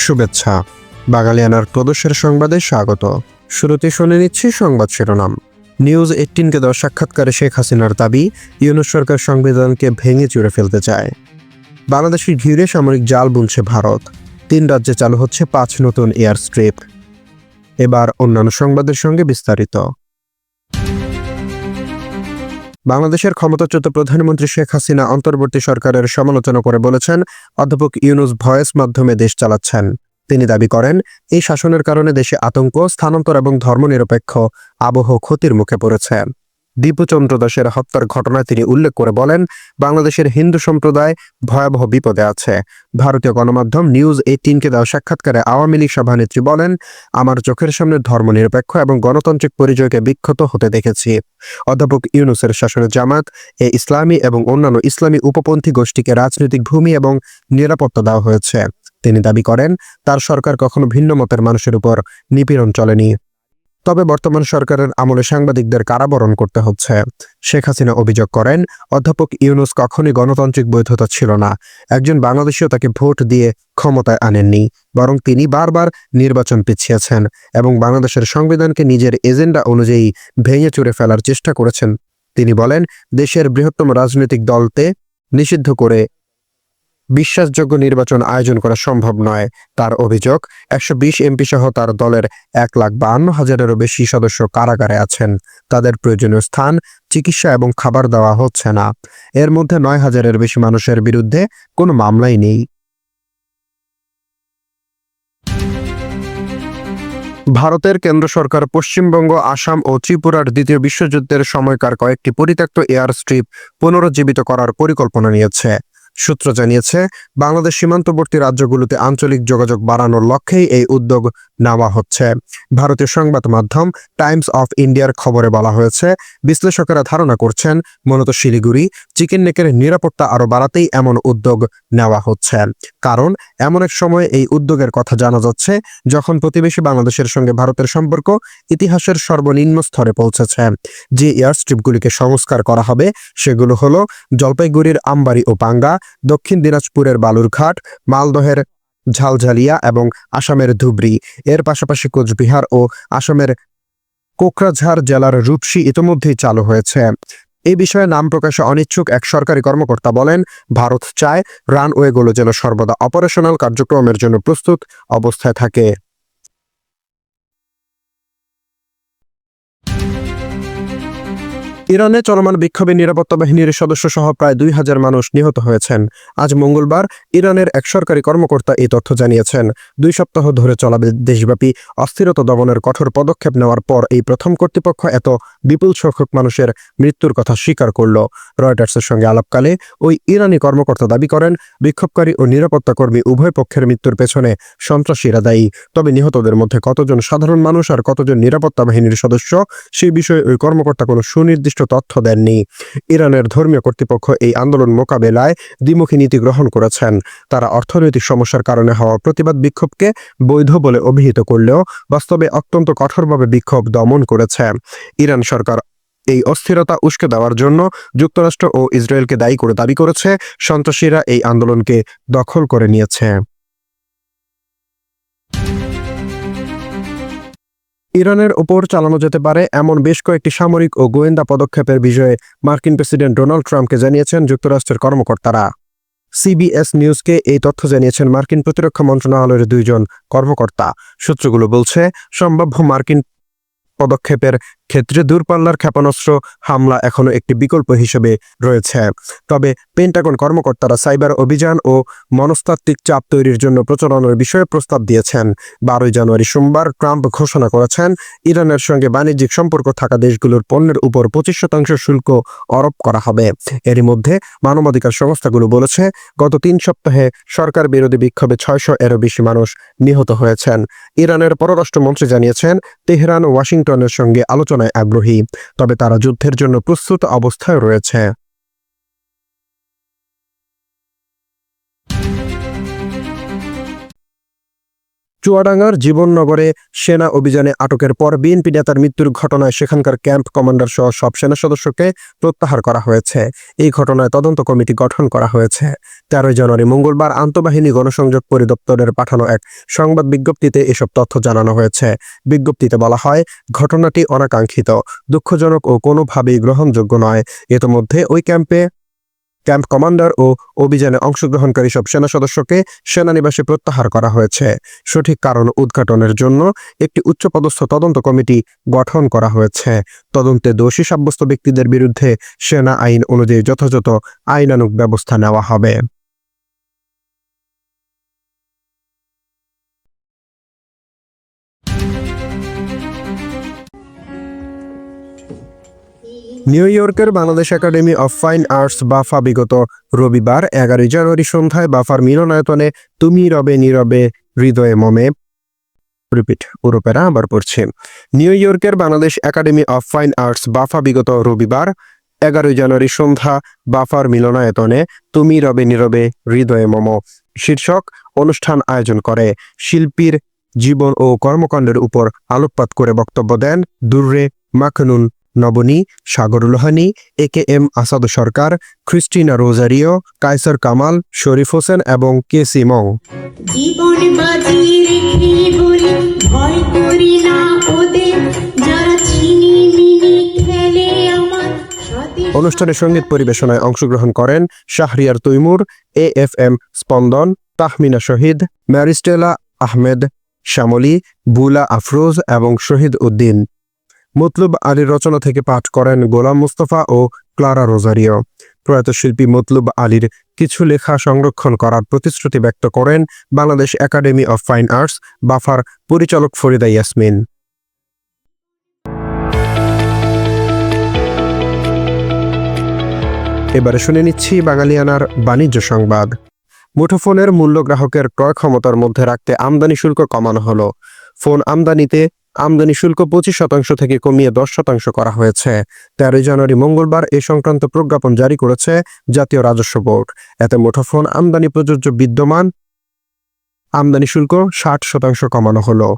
শুভেচ্ছা। বাঙালিয়ানার প্রদর্শের সংবাদে স্বাগত। শুরুতে শুনে নিচ্ছি সংবাদ শিরোনাম। নিউজ 18কে দেওয়া সাক্ষাৎকারে শেখ হাসিনার দাবি, ইউনূস সরকার সংবিধানকে ভেঙে চুরে ফেলতে চায়। বাংলাদেশের ঘিরে সামরিক জাল বুনছে ভারত। 3 রাজ্যে চালু হচ্ছে 5 নতুন এয়ার স্ট্রিপ। এবার অন্যান্য সংবাদের সঙ্গে বিস্তারিত। বাংলাদেশের ক্ষমতাচ্যুত প্রধানমন্ত্রী শেখ হাসিনা অন্তর্বর্তী সরকারের সমালোচনা করে বলেছেন, অধ্যাপক ইউনূস ভয়েস মাধ্যমে দেশ চালাচ্ছেন। তিনি দাবি করেন, এই শাসনের কারণে দেশে আতঙ্ক, স্থানান্তর এবং ধর্মনিরপেক্ষ আবহ ক্ষতির মুখে পড়েছে। দীপু চন্দ্র দাসের হত্যার ঘটনায় তিনি উল্লেখ করে বলেন, বাংলাদেশের হিন্দু সম্প্রদায় ভয়াবহ বিপদে আছে। ভারতীয় গণমাধ্যম নিউজ 18কে দেওয়া সাক্ষাৎকারে আওয়ামী লীগ সভানেত্রী বলেন, আমার চোখের সামনে ধর্মনিরপেক্ষ এবং গণতান্ত্রিক পরিচয়কে বিক্ষত হতে দেখেছি। অধ্যাপক ইউনূসের শাসনে জামাত, ইসলামী এবং অন্যান্য ইসলামী উপপন্থী গোষ্ঠীকে রাজনৈতিক ভূমি এবং নিরাপত্তা দেওয়া হয়েছে। তিনি দাবি করেন, তার সরকার কখনো ভিন্ন মতের মানুষের উপর নিপীড়ন চলেনি। তবে বর্তমান সরকারের আমলে সাংবাদিকদের কারাবরণ করতে হচ্ছে। শেখ হাসিনা অভিযোগ করেন, অধ্যাপক ইউনূস কখনই গণতান্ত্রিক বৈধতা ছিল না। একজন বাংলাদেশীও তাকে ভোট দিয়ে ক্ষমতায় আনেননি, বরং তিনি বারবার নির্বাচন পিছিয়েছেন এবং বাংলাদেশের সংবিধানকে নিজের এজেন্ডা অনুযায়ী ভেঙে চুরে ফেলার চেষ্টা করেছেন। তিনি বলেন, দেশের বৃহত্তম রাজনৈতিক দলকে নিষিদ্ধ করে বিশ্বাসযোগ্য নির্বাচন আয়োজন করা সম্ভব নয়। তার অভিযোগ, 120 এমপি সহ তার দলের 1,52,000-এরও বেশি সদস্য কারাগারে আছেন। তাদের প্রয়োজনীয় স্থান, চিকিৎসা এবং খাবার দেওয়া হচ্ছে না। এর মধ্যে 9,000-এর বেশি মানুষের বিরুদ্ধে কোনো মামলাই নেই। ভারতের কেন্দ্র সরকার পশ্চিমবঙ্গ, আসাম ও ত্রিপুরার দ্বিতীয় বিশ্বযুদ্ধের সময়কার কয়েকটি পরিত্যক্ত এয়ার স্ট্রিপ পুনরুজ্জীবিত করার পরিকল্পনা নিয়েছে। সূত্র জানিয়েছে, বাংলাদেশ সীমান্তবর্তী রাজ্যগুলোতে আঞ্চলিক যোগাযোগ বাড়ানোর লক্ষ্যেই এই উদ্যোগ নেওয়া হচ্ছে। ভারতীয় সংবাদ মাধ্যম টাইমস অফ ইন্ডিয়ার খবরে বলা হয়েছে, বিশ্লেষকেরা ধারণা করছেন, মূলত শিলিগুড়ি, চিকেন নেকের নিরাপত্তা আরও বাড়াতেই এমন উদ্যোগ নেওয়া হচ্ছে। কারণ এমন এক সময়ে এই উদ্যোগের কথা জানা যাচ্ছে যখন প্রতিবেশী বাংলাদেশের সঙ্গে ভারতের সম্পর্ক ইতিহাসের সর্বনিম্ন স্তরে পৌঁছেছে। যে এয়ারস্ট্রিপগুলিকে সংস্কার করা হবে সেগুলো হলো জলপাইগুড়ির আমবাড়ি ও পাঙ্গা, দক্ষিণ দিনাজপুরের বালুরঘাট, মালদহের ঝালঝালিয়া এবং আসামের ধুবড়ি। এর পাশাপাশি কোচবিহার ও আসামের কোকরাঝাড় জেলার রূপসী ইতোমধ্যেই চালু হয়েছে। এই বিষয়ে নাম প্রকাশে অনিচ্ছুক এক সরকারি কর্মকর্তা বলেন, ভারত চায় রানওয়েগুলো যেন সর্বদা অপারেশনাল কার্যক্রমের জন্য প্রস্তুত অবস্থায় থাকে। ইরানে চলমান বিক্ষোভে নিরাপত্তা বাহিনীর সদস্য সহ প্রায় 2,000 মানুষ নিহত হয়েছেন। আজ মঙ্গলবার ইরানের এক সরকারি কর্মকর্তা এই তথ্য জানিয়েছেন। 2 সপ্তাহ ধরে চলা দেশব্যাপী অস্থিরতা দমনের কঠোর পদক্ষেপ নেওয়ার পর এই প্রথম কর্তৃপক্ষ এত বিপুল সংখ্যক মানুষের মৃত্যুর কথা স্বীকার করল। রয়টার্সের সঙ্গে আলাপকালে ওই ইরানি কর্মকর্তা দাবি করেন, বিক্ষোভকারী ও নিরাপত্তা কর্মী উভয় পক্ষের মৃত্যুর পেছনে সন্ত্রাসীরা দায়ী। তবে নিহতদের মধ্যে কতজন সাধারণ মানুষ আর কতজন নিরাপত্তা বাহিনীর সদস্য, সেই বিষয়ে ওই কর্মকর্তা কোনো সুনির্দিষ্ট তথ্য দেননি। ইরানের ধর্মীয় কর্তৃপক্ষ এই আন্দোলন মোকাবেলায় দ্বিমুখী নীতি গ্রহণ করেছেন। তারা অর্থনৈতিক সমস্যার কারণে হওয়া প্রতিবাদ বিক্ষোভকে বৈধ বলে অভিহিত করলেও বাস্তবে অত্যন্ত কঠোরভাবে বিক্ষোভ দমন করেছে। ইরান সরকার এই অস্থিরতা উস্কে দেওয়ার জন্য যুক্তরাষ্ট্র ও ইসরায়েলকে দায়ী করে দাবি করেছে, সন্ত্রাসীরা এই আন্দোলনকে দখল করে নিয়েছে। ইরানের ওপর চালানো যেতে পারে এমন বেশ কয়েকটি সামরিক ও গোয়েন্দা পদক্ষেপের বিষয়ে মার্কিন প্রেসিডেন্ট ডোনাল্ড ট্রাম্পকে জানিয়েছেন যুক্তরাষ্ট্রের কর্মকর্তারা। সিবিএস নিউজকে এই তথ্য জানিয়েছেন মার্কিন প্রতিরক্ষা মন্ত্রণালয়ের 2 জন কর্মকর্তা। সূত্রগুলো বলছে, সম্ভাব্য মার্কিন পদক্ষেপের ক্ষেত্রে দূরপাল্লার ক্ষেপণাস্ত্র হামলা এখনো একটি বিকল্প হিসেবে রয়েছে। তবে পেন্টাগন কর্মকর্তারা সাইবার অভিযান ও মনস্তাত্ত্বিক চাপ তৈরির জন্য প্রচারণার বিষয়ে প্রস্তাব দিয়েছেন। 12 জানুয়ারি সোমবার ট্রাম্প ঘোষণা করেছেন, ইরানের সঙ্গে বাণিজ্যিক সম্পর্ক থাকা দেশগুলোর পণ্যের উপর 25% শুল্ক আরোপ করা হবে। এরই মধ্যে মানবাধিকার সংস্থাগুলো বলেছে, গত 3 সপ্তাহে সরকার বিরোধী বিক্ষোভে 600-এরও বেশি মানুষ নিহত হয়েছেন। ইরানের পররাষ্ট্রমন্ত্রী জানিয়েছেন, তেহরান ওয়াশিংটনের সঙ্গে আলোচনায় আগ্রহী, তবে তারা যুদ্ধের জন্য প্রস্তুত অবস্থায় রয়েছে। চুয়াডাঙ্গার জীবননগরে সেনা অভিযানে আটকের পর বিএনপি নেতার মৃত্যুর ঘটনায় সেখানকার ক্যাম্প কমান্ডার সহ সব সেনা সদস্যকে প্রত্যাহার করা হয়েছে। এই ঘটনায় তদন্ত কমিটি গঠন করা হয়েছে। 13 জানুয়ারি মঙ্গলবার আন্তঃবাহিনী গণসংযোগ পরিদপ্তরের পাঠানো এক সংবাদ বিজ্ঞপ্তিতে এসব তথ্য জানানো হয়েছে। বিজ্ঞপ্তিতে বলা হয়, ঘটনাটি অনাকাঙ্ক্ষিত, দুঃখজনক ও কোনোভাবেই গ্রহণযোগ্য নয়। ইতোমধ্যে ওই ক্যাম্প কমান্ডার ও অভিযানে অংশগ্রহণকারী সব সেনা সদস্যকে সেনানিবাসে প্রত্যাহার করা হয়েছে। সঠিক কারণ উদ্ঘাটনের জন্য একটি উচ্চপদস্থ তদন্ত কমিটি গঠন করা হয়েছে। তদন্তে দোষী সাব্যস্ত ব্যক্তিদের বিরুদ্ধে সেনা আইন অনুযায়ী যথাযথ আইনানুগ ব্যবস্থা নেওয়া হবে। নিউ ইয়র্কের Bangladesh Academy of Fine Arts BAFA বিগত রবিবার 11 জানুয়ারি সন্ধ্যায় বাফার মিলনায়তনে তুমি রবে নীরবে হৃদয়ে মমে আবার পড়ছে। নিউ ইয়র্কের Bangladesh Academy of Fine Arts BAFA বিগত রবিবার 11 জানুয়ারি সন্ধ্যা বাফার মিলনায়তনে তুমি রবে নীরবে হৃদয়ে মম শীর্ষক অনুষ্ঠান আয়োজন করে। শিল্পীর জীবন ও কর্মকাণ্ডের উপর আলোকপাত করে বক্তব্য দেন দুর্রে মাখনুন নবনী, সাগর লোহানী, AKM আসাদ সরকার, ক্রিস্টিনা রোজারিও, কায়সার কামাল, শরীফ হোসেন এবং কেসি মং। জীবন বাজি রেখে বলি ভয় করি না ওদের, যারা ছিনিমিনি খেলে আমার সাথে। অনুষ্ঠানে সঙ্গীত পরিবেশনায় অংশগ্রহণ করেন শাহরিয়ার তৈমুর, AFM স্পন্দন, তাহমিনা শহীদ, ম্যারিস্টেলা আহমেদ, শ্যামলী, বুলা আফরোজ এবং শহীদ উদ্দিন। মতলুব আলীর রচনা থেকে পাঠ করেন গোলাম মুস্তফা ও ক্লারা রোজারিও। প্রয়াত শিল্পী মতলুব আলীর কিছু লেখা সংরক্ষণ করার প্রতিশ্রুতি ব্যক্ত করেন Bangladesh Academy of Fine arts buffer পরিচালক ফরিদা ইয়াসমিন। এবারে শুনে নিচ্ছি বাঙালিয়ানার বাণিজ্য সংবাদ। মুঠোফোনের মূল্য গ্রাহকের ক্রয় ক্ষমতার মধ্যে রাখতে আমদানি শুল্ক কমানো হলো। ফোন আমদানিতে আমদানি শুল্ক 25% থেকে কমিয়ে 10% করা হয়েছে। 13 জানুয়ারি মঙ্গলবার এ সংক্রান্ত প্রজ্ঞাপন জারি করেছে জাতীয় রাজস্ব বোর্ড। এতে মুঠোফোন আমদানি প্রযোজ্য বিদ্যমান আমদানি শুল্ক 60% কমানো হলো।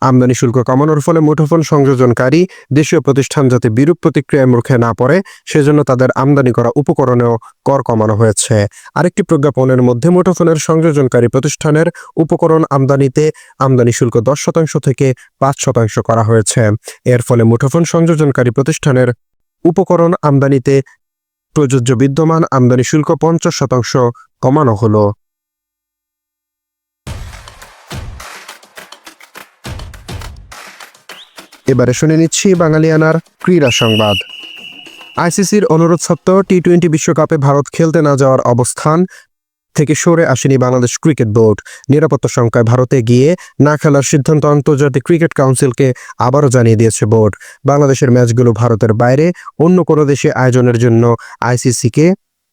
আমদানি শুল্ক কমানোর ফলে মুঠোফোন সংযোজনকারী দেশীয় প্রতিষ্ঠান যাতে বিরূপ প্রতিক্রিয়ার মুখে না পড়ে, সেজন্য তাদের আমদানি করা উপকরণেও কর কমানো হয়েছে। আরেকটি প্রজ্ঞাপনের মধ্যে মুঠোফোনের সংযোজনকারী প্রতিষ্ঠানের উপকরণ আমদানিতে আমদানি শুল্ক 10% থেকে 5% করা হয়েছে। এর ফলে মুঠোফোন সংযোজনকারী প্রতিষ্ঠানের উপকরণ আমদানিতে প্রযোজ্য বিদ্যমান আমদানি শুল্ক 50% কমানো হলো। এবারে শুনে নিচ্ছি বাঙালিয়ানার ক্রীড়া সংবাদ। আইসিসির অনুরোধ সত্ত্বেও টি-20 বিশ্বকাপে ভারত খেলতে না যাওয়ার অবস্থান থেকে সরে আসেনি বাংলাদেশ ক্রিকেট বোর্ড। নিরাপত্তা শঙ্কায় ভারতে গিয়ে না খেলার সিদ্ধান্ত আন্তর্জাতিক ক্রিকেট কাউন্সিলকে আবারও জানিয়ে দিয়েছে বোর্ড। বাংলাদেশের ম্যাচগুলো ভারতের বাইরে অন্য কোনো দেশে আয়োজনের জন্য আইসিসিকে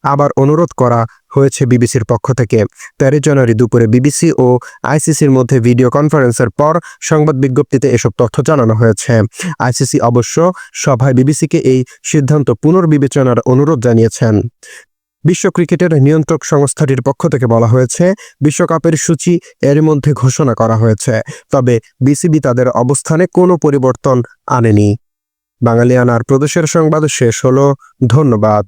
আবার অনুরোধ করা হয়েছে বিবিসির পক্ষ থেকে। 13 জানুয়ারি দুপুরে বিবিসি ও আইসিসির মধ্যে ভিডিও কনফারেন্সের পর সংবাদ বিজ্ঞপ্তিতে এসব তথ্য জানানো হয়েছে। আইসিসি অবশ্য সভায় বিবিসিকে এই সিদ্ধান্ত পুনর্বিবেচনার অনুরোধ জানিয়েছেন। বিশ্ব ক্রিকেটের নিয়ন্ত্রক সংস্থাটির পক্ষ থেকে বলা হয়েছে, বিশ্বকাপের সূচি এর মধ্যে ঘোষণা করা হয়েছে, তবে বিসিবি তাদের অবস্থানে কোনো পরিবর্তন আনেনি। বাঙালিয়ানার প্রদেশের সংবাদ শেষ হলো। ধন্যবাদ।